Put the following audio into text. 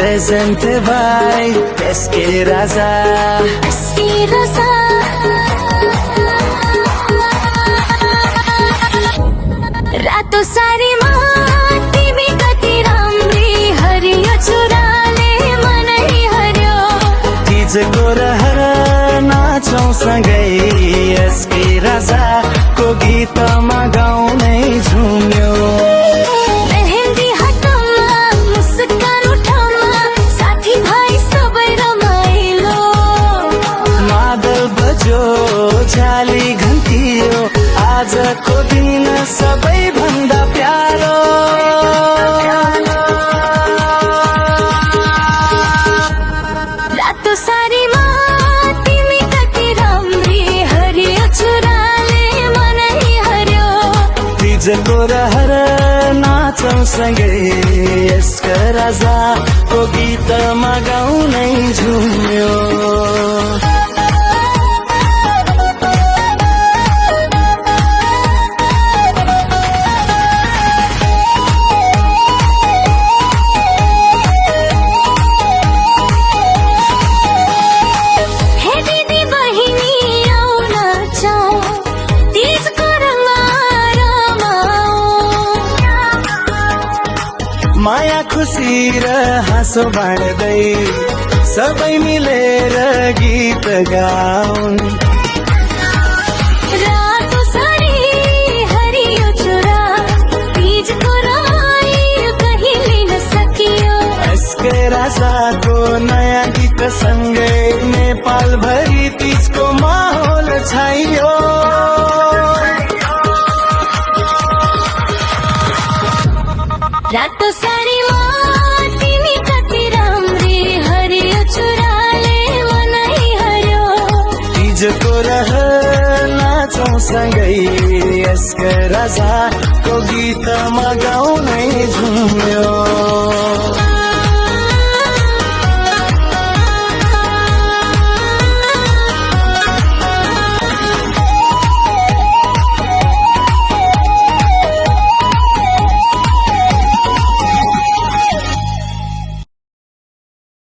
Presented by SK Raza. SK Raza. रातो सारीमा तिमी कति राम्री हरियो चुराले मनै हर्यो तिजको रहर नाचौं सँगै SK Raza को गीतमा गाउनै झुम्यो मेहेन्दी हातमा मुस्कान उठाउमा साथी भाइ सबै रमाइलो मादल बज्यो झाली घन्टियो आजको दिन सबैभन्दा प्यारो रातो सारीमा तिमी कति राम्री हरियो चुराले मनै हर्यो तिजको रहर नाचौं सँगै SK Raza को गीतमा गाउनै झुम्यो माया खुसी र हाँसो बाँड्दै सबै मिलेर गीत गाउन् रातो सारी हरियो चुरा तीजको रमाइलो कहिले नसकियो SK Raza को नयाँ गीत सँगै नेपाल भरि तीजको माहौल छाइयो रातो सारीमा तिमी कति राम्री हरियो चुराले मनै हर्यो तिजको रहर नाचौं सँगै SK Raza को गीतमा गाउनै झुम्यो